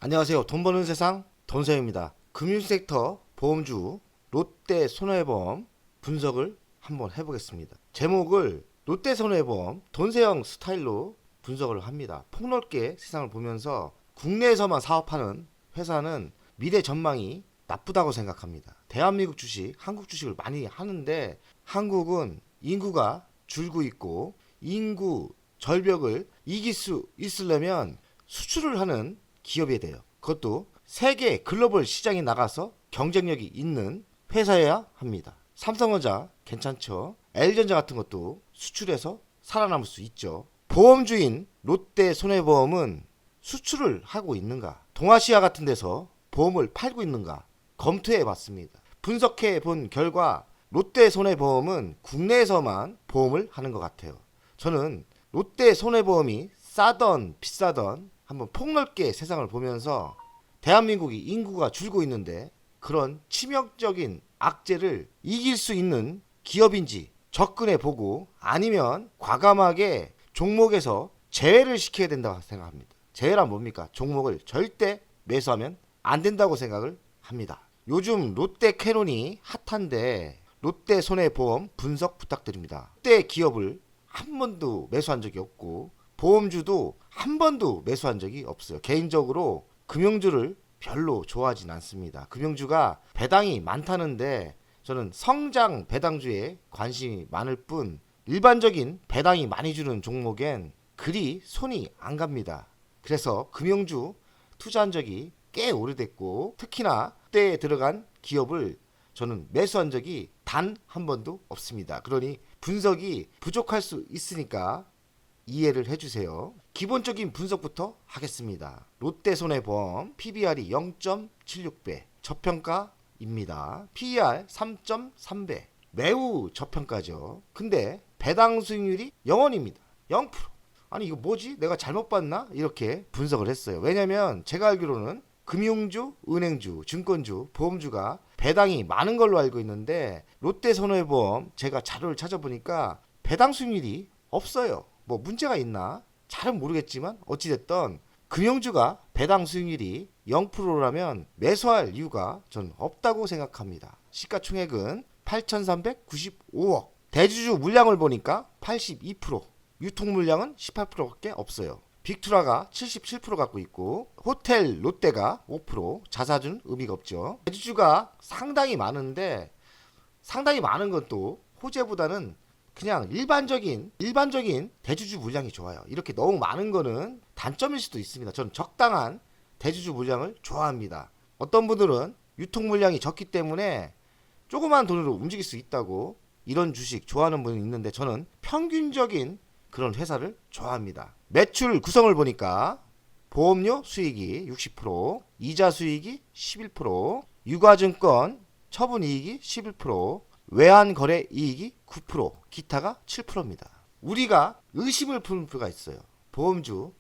안녕하세요. 돈 버는 세상 돈세입니다. 금융섹터 보험주 롯데손해보험 분석을 한번 해보겠습니다. 제목을 롯데손해보험 돈세형 스타일로 분석을 합니다. 폭넓게 세상을 보면서 국내에서만 사업하는 회사는 미래 전망이 나쁘다고 생각합니다. 대한민국 주식, 한국 주식을 많이 하는데 한국은 인구가 줄고 있고 인구 절벽을 이길 수 있으려면 수출을 하는 기업이 돼요. 그것도 세계 글로벌 시장에 나가서 경쟁력이 있는 회사여야 합니다. 삼성전자 괜찮죠. L전자 같은 것도 수출해서 살아남을 수 있죠. 보험주인 롯데손해보험은 수출을 하고 있는가? 동아시아 같은 데서 보험을 팔고 있는가? 검토해 봤습니다. 분석해 본 결과 롯데손해보험은 국내에서만 보험을 하는 것 같아요. 저는 롯데손해보험이 싸던 비싸던 한번 폭넓게 세상을 보면서 대한민국이 인구가 줄고 있는데 그런 치명적인 악재를 이길 수 있는 기업인지 접근해 보고 아니면 과감하게 종목에서 제외를 시켜야 된다고 생각합니다. 제외란 뭡니까? 종목을 절대 매수하면 안 된다고 생각을 합니다. 요즘 롯데캐논이 핫한데 롯데손해보험 분석 부탁드립니다. 롯데 기업을 한 번도 매수한 적이 없고 보험주도 한 번도 매수한 적이 없어요. 개인적으로 금융주를 별로 좋아하진 않습니다. 금융주가 배당이 많다는데 저는 성장 배당주에 관심이 많을 뿐 일반적인 배당이 많이 주는 종목엔 그리 손이 안 갑니다. 그래서 금융주 투자한 적이 꽤 오래됐고 특히나 그때에 들어간 기업을 저는 매수한 적이 단 한 번도 없습니다. 그러니 분석이 부족할 수 있으니까 이해를 해주세요. 기본적인 분석부터 하겠습니다. 롯데손해보험 PBR이 0.76배 저평가입니다. PER 3.3배 매우 저평가죠. 근데 배당 수익률이 0원입니다. 0%. 아니 이거 뭐지? 내가 잘못 봤나? 이렇게 분석을 했어요. 왜냐면 제가 알기로는 금융주, 은행주, 증권주, 보험주가 배당이 많은 걸로 알고 있는데 롯데손해보험 제가 자료를 찾아보니까 배당 수익률이 없어요. 뭐 문제가 있나? 잘은 모르겠지만 어찌됐든 금융주가 배당 수익률이 0%라면 매수할 이유가 전 없다고 생각합니다. 시가총액은 8,395억. 대주주 물량을 보니까 82%, 유통 물량은 18%밖에 없어요. 빅투라가 77% 갖고 있고 호텔 롯데가 5%, 자사주는 의미가 없죠. 대주주가 상당히 많은데 상당히 많은 것도 호재보다는 그냥 일반적인 대주주 물량이 좋아요. 이렇게 너무 많은 거는 단점일 수도 있습니다. 저는 적당한 대주주 물량을 좋아합니다. 어떤 분들은 유통 물량이 적기 때문에 조그만 돈으로 움직일 수 있다고 이런 주식 좋아하는 분이 있는데 저는 평균적인 그런 회사를 좋아합니다. 매출 구성을 보니까 보험료 수익이 60%, 이자 수익이 11%, 유가증권 처분 이익이 11%, 외환거래 이익이 9%, 기타가 7%입니다. 우리가 의심을 품을 필요가 있어요. 보험주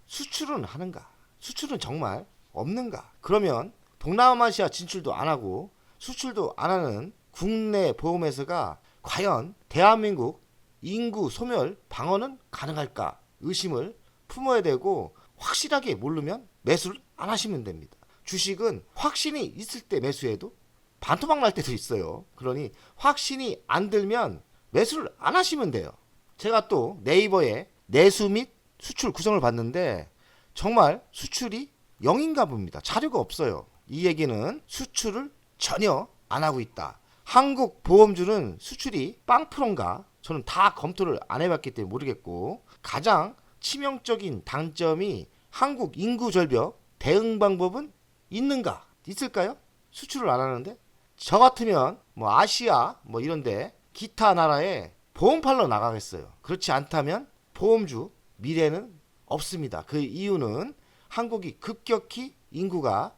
수출은 하는가? 수출은 정말 없는가? 그러면 동남아시아 진출도 안 하고 수출도 안 하는 국내 보험회사가 과연 대한민국 인구 소멸 방어는 가능할까? 의심을 품어야 되고 확실하게 모르면 매수를 안 하시면 됩니다. 주식은 확신이 있을 때 매수해도 반토막 날 때도 있어요. 그러니 확신이 안 들면 매수를 안 하시면 돼요. 제가 또 네이버에 내수 및 수출 구성을 봤는데 정말 수출이 0인가 봅니다. 자료가 없어요. 이 얘기는 수출을 전혀 안 하고 있다. 한국 보험주는 수출이 빵프로인가? 저는 다 검토를 안 해봤기 때문에 모르겠고 가장 치명적인 단점이 한국 인구 절벽 대응 방법은 있는가? 있을까요? 수출을 안 하는데 저 같으면 뭐 아시아 뭐 이런데 기타 나라에 보험 팔러 나가겠어요. 그렇지 않다면 보험주 미래는 없습니다. 그 이유는 한국이 급격히 인구가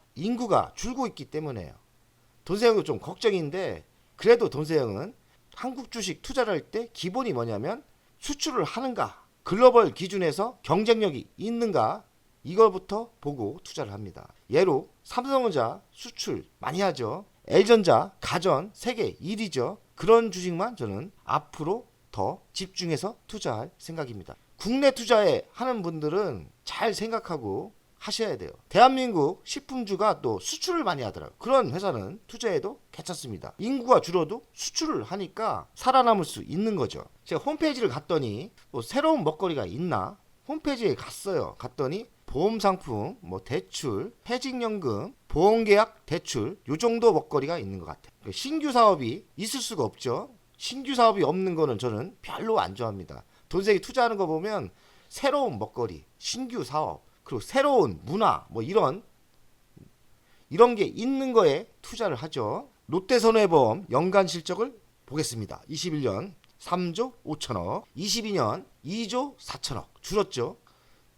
줄고 있기 때문에요. 돈세형도 좀 걱정인데 그래도 돈세형은 한국 주식 투자를 할 때 기본이 뭐냐면 수출을 하는가, 글로벌 기준에서 경쟁력이 있는가 이걸부터 보고 투자를 합니다. 예로 삼성전자 수출 많이 하죠. L전자, 가전, 세계 1위죠. 그런 주식만 저는 앞으로 더 집중해서 투자할 생각입니다. 국내 투자에 하는 분들은 잘 생각하고 하셔야 돼요. 대한민국 식품주가 또 수출을 많이 하더라고요. 그런 회사는 투자해도 괜찮습니다. 인구가 줄어도 수출을 하니까 살아남을 수 있는 거죠. 제가 홈페이지를 갔더니 또 새로운 먹거리가 있나? 홈페이지에 갔더니 보험상품, 뭐 대출, 퇴직연금, 보험계약, 대출 요 정도 먹거리가 있는 것 같아요. 신규 사업이 있을 수가 없죠. 신규 사업이 없는 거는 저는 별로 안 좋아합니다. 돈세기 투자하는 거 보면 새로운 먹거리, 신규 사업, 그리고 새로운 문화 뭐 이런 게 있는 거에 투자를 하죠. 롯데손해보험 연간 실적을 보겠습니다. 21년 3조 5천억, 22년 2조 4천억 줄었죠.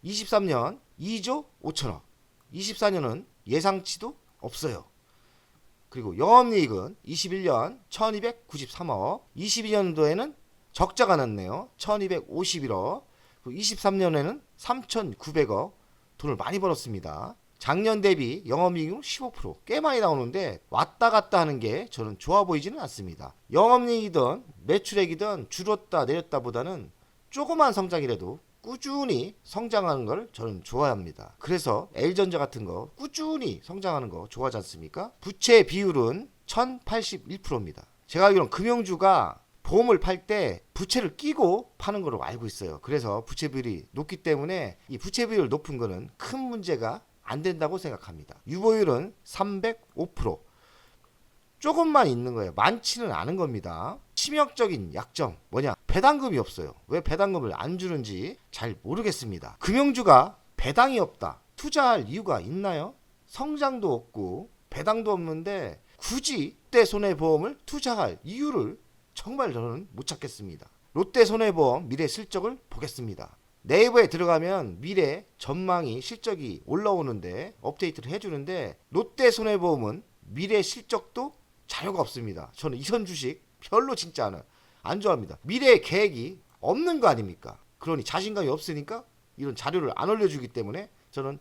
23년 2조 5천억, 24년은 예상치도 없어요. 그리고 영업이익은 21년 1293억, 22년도에는 적자가 났네요. 1251억, 23년에는 3900억 돈을 많이 벌었습니다. 작년 대비 영업이익은 15%꽤 많이 나오는데 왔다 갔다 하는 게 저는 좋아 보이지는 않습니다. 영업이익이든 매출액이든 줄었다 내렸다 보다는 조그만 성장이라도 꾸준히 성장하는 걸 저는 좋아합니다. 그래서 L전자 같은 거 꾸준히 성장하는 거 좋아하지 않습니까? 부채 비율은 1081%입니다. 제가 알기로는 금융주가 보험을 팔 때 부채를 끼고 파는 걸로 알고 있어요. 그래서 부채 비율이 높기 때문에 이 부채 비율 높은 거는 큰 문제가 안 된다고 생각합니다. 유보율은 305%. 조금만 있는 거예요. 많지는 않은 겁니다. 치명적인 약점 뭐냐? 배당금이 없어요. 왜 배당금을 안 주는지 잘 모르겠습니다. 금융주가 배당이 없다. 투자할 이유가 있나요? 성장도 없고 배당도 없는데 굳이 롯데손해보험을 투자할 이유를 정말 저는 못 찾겠습니다. 롯데손해보험 미래 실적을 보겠습니다. 네이버에 들어가면 미래 전망이 실적이 올라오는데 업데이트를 해주는데 롯데손해보험은 미래 실적도 자료가 없습니다. 저는 이선 주식 별로 진짜 안 좋아합니다. 미래 계획이 없는 거 아닙니까? 그러니 자신감이 없으니까 이런 자료를 안 올려주기 때문에 저는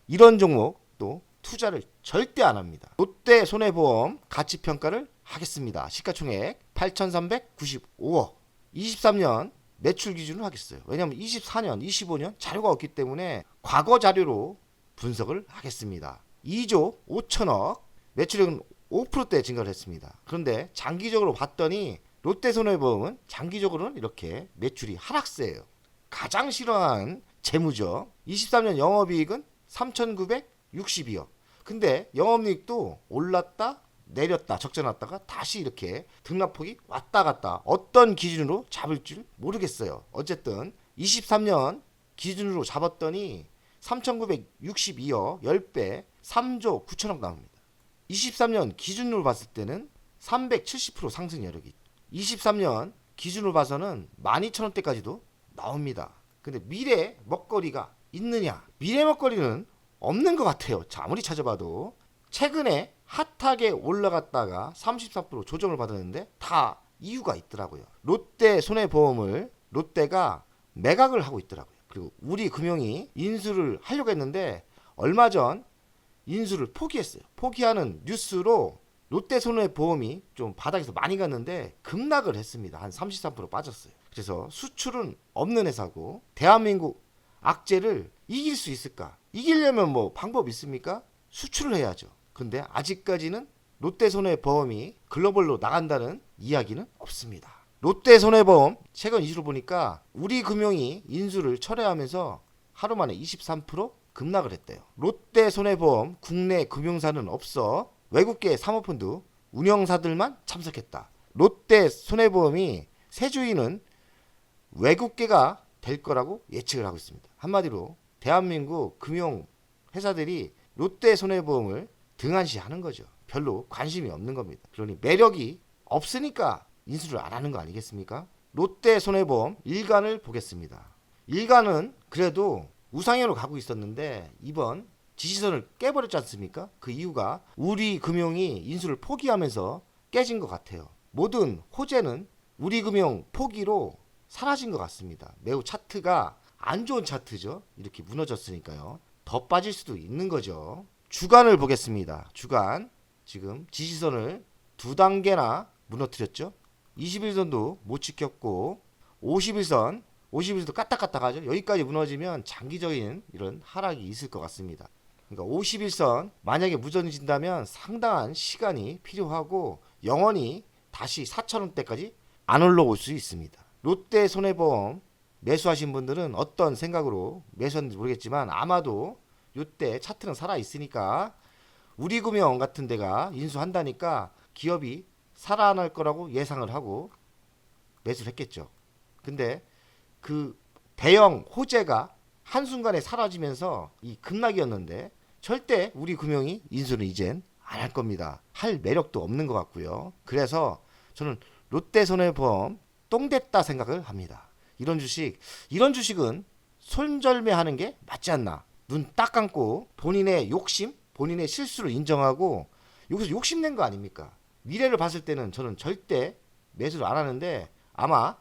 이런 종목도 투자를 절대 안 합니다. 롯데손해보험 가치평가를 하겠습니다. 시가총액 8,395억. 23년 매출 기준으로 하겠어요. 왜냐하면 24년, 25년 자료가 없기 때문에 과거 자료로 분석을 하겠습니다. 2조 5천억, 매출액은 5%대 증가를 했습니다. 그런데 장기적으로 봤더니 롯데손해보험은 장기적으로는 이렇게 매출이 하락세예요. 가장 싫어하는 재무죠. 23년 영업이익은 3,962억. 근데 영업이익도 올랐다 내렸다 적자 났다가 다시 이렇게 등락폭이 왔다 갔다 어떤 기준으로 잡을 줄 모르겠어요. 어쨌든 23년 기준으로 잡았더니 3,962억 10배 3조 9천억 나옵니다. 23년 기준으로 봤을 때는 370% 상승 여력이 23년 기준으로 봐서는 12,000원대까지도 나옵니다. 근데 미래 먹거리가 있느냐? 미래 먹거리는 없는 것 같아요. 아무리 찾아봐도 최근에 핫하게 올라갔다가 34% 조정을 받았는데 다 이유가 있더라고요. 롯데손해보험을 롯데가 매각을 하고 있더라고요. 그리고 우리금융이 인수를 하려고 했는데 얼마 전 인수를 포기했어요. 포기하는 뉴스로 롯데손해보험이 좀 바닥에서 많이 갔는데 급락을 했습니다. 한 33% 빠졌어요. 그래서 수출은 없는 회사고 대한민국 악재를 이길 수 있을까? 이기려면 뭐 방법 있습니까? 수출을 해야죠. 근데 아직까지는 롯데손해보험이 글로벌로 나간다는 이야기는 없습니다. 롯데손해보험 최근 이슈를 보니까 우리금융이 인수를 철회하면서 하루 만에 23% 급락을 했대요. 롯데손해보험 국내 금융사는 없어 외국계 사모펀드 운영사들만 참석했다. 롯데손해보험이 세주인은 외국계가 될 거라고 예측을 하고 있습니다. 한마디로 대한민국 금융회사들이 롯데손해보험을 등한시하는 거죠. 별로 관심이 없는 겁니다. 그러니 매력이 없으니까 인수를 안 하는 거 아니겠습니까? 롯데손해보험 일간을 보겠습니다. 일간은 그래도 우상향으로 가고 있었는데 이번 지지선을 깨버렸지 않습니까? 그 이유가 우리금융이 인수를 포기하면서 깨진 것 같아요. 모든 호재는 우리금융 포기로 사라진 것 같습니다. 매우 차트가 안 좋은 차트죠. 이렇게 무너졌으니까요. 더 빠질 수도 있는 거죠. 주간을 보겠습니다. 주간 지금 지지선을 두 단계나 무너뜨렸죠. 21선도 못 지켰고 51선 51선도 까딱까딱하죠. 여기까지 무너지면 장기적인 이런 하락이 있을 것 같습니다. 그러니까 51선 만약에 무너진다면 상당한 시간이 필요하고 영원히 다시 4,000원대까지 안 올라올 수 있습니다. 롯데손해보험 매수하신 분들은 어떤 생각으로 매수했는지 모르겠지만 아마도 이때 차트는 살아있으니까 우리금융 같은 데가 인수한다니까 기업이 살아날 거라고 예상을 하고 매수를 했겠죠. 근데 그 대형 호재가 한순간에 사라지면서 이 급락이었는데 절대 우리 금융이 인수는 이젠 안 할 겁니다. 할 매력도 없는 것 같고요. 그래서 저는 롯데손해보험 똥됐다 생각을 합니다. 이런 주식은 손절매하는 게 맞지 않나. 눈 딱 감고 본인의 욕심, 본인의 실수를 인정하고 여기서 욕심낸 거 아닙니까? 미래를 봤을 때는 저는 절대 매수를 안 하는데 아마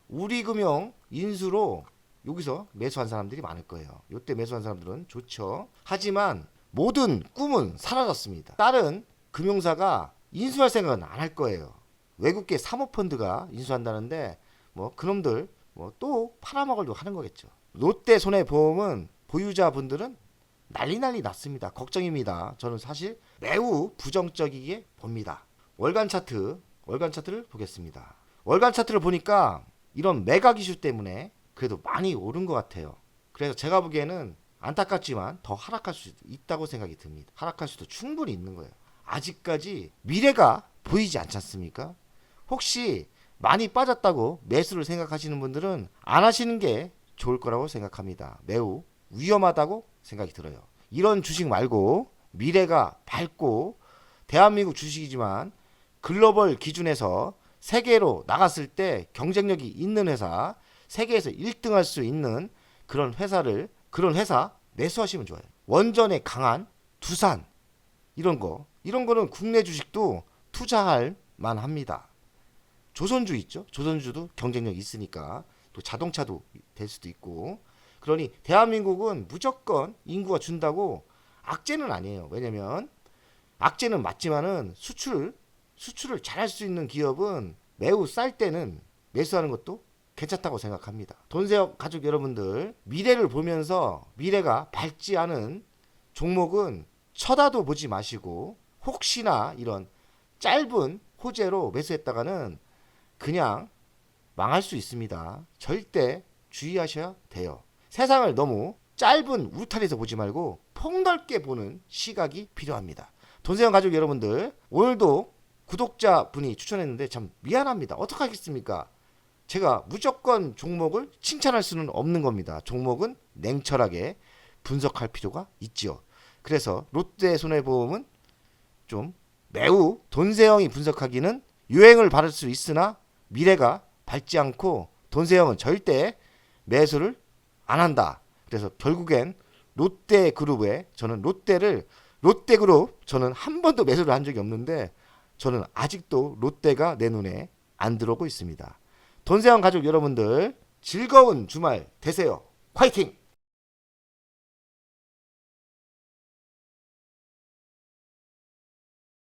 우리금융 인수로 여기서 매수한 사람들이 많을 거예요. 이때 매수한 사람들은 좋죠. 하지만 모든 꿈은 사라졌습니다. 다른 금융사가 인수할 생각은 안 할 거예요. 외국계 사모펀드가 인수한다는데 뭐 그놈들 뭐 또 팔아먹으려고 하는 거겠죠. 롯데손해보험은 보유자분들은 난리 났습니다. 걱정입니다. 저는 사실 매우 부정적이게 봅니다. 월간 차트를 보겠습니다. 월간 차트를 보니까 이런 매각 이슈 때문에 그래도 많이 오른 것 같아요. 그래서 제가 보기에는 안타깝지만 더 하락할 수 있다고 생각이 듭니다. 하락할 수도 충분히 있는 거예요. 아직까지 미래가 보이지 않지 않습니까? 혹시 많이 빠졌다고 매수를 생각하시는 분들은 안 하시는 게 좋을 거라고 생각합니다. 매우 위험하다고 생각이 들어요. 이런 주식 말고 미래가 밝고 대한민국 주식이지만 글로벌 기준에서 세계로 나갔을 때 경쟁력이 있는 회사, 세계에서 1등 할 수 있는 그런 회사 매수하시면 좋아요. 원전에 강한 두산 이런 거는 국내 주식도 투자할 만합니다. 조선주 있죠. 조선주도 경쟁력 있으니까 또 자동차도 될 수도 있고. 그러니 대한민국은 무조건 인구가 준다고 악재는 아니에요. 왜냐면 악재는 맞지만은 수출을 잘할 수 있는 기업은 매우 쌀 때는 매수하는 것도 괜찮다고 생각합니다. 돈세역 가족 여러분들, 미래를 보면서 미래가 밝지 않은 종목은 쳐다도 보지 마시고 혹시나 이런 짧은 호재로 매수했다가는 그냥 망할 수 있습니다. 절대 주의하셔야 돼요. 세상을 너무 짧은 울타리에서 보지 말고 폭넓게 보는 시각이 필요합니다. 돈세영 가족 여러분들, 오늘도 구독자분이 추천했는데 참 미안합니다. 어떡하겠습니까? 제가 무조건 종목을 칭찬할 수는 없는 겁니다. 종목은 냉철하게 분석할 필요가 있지요. 그래서 롯데손해보험은 좀 매우 돈세영이 분석하기는 유행을 받을 수 있으나 미래가 밝지 않고 돈세영은 절대 매수를 안 한다. 그래서 결국엔 롯데그룹에 저는 롯데그룹 저는 한 번도 매수를 한 적이 없는데 저는 아직도 롯데가 내 눈에 안 들어오고 있습니다. 돈세영 가족 여러분들 즐거운 주말 되세요. 화이팅!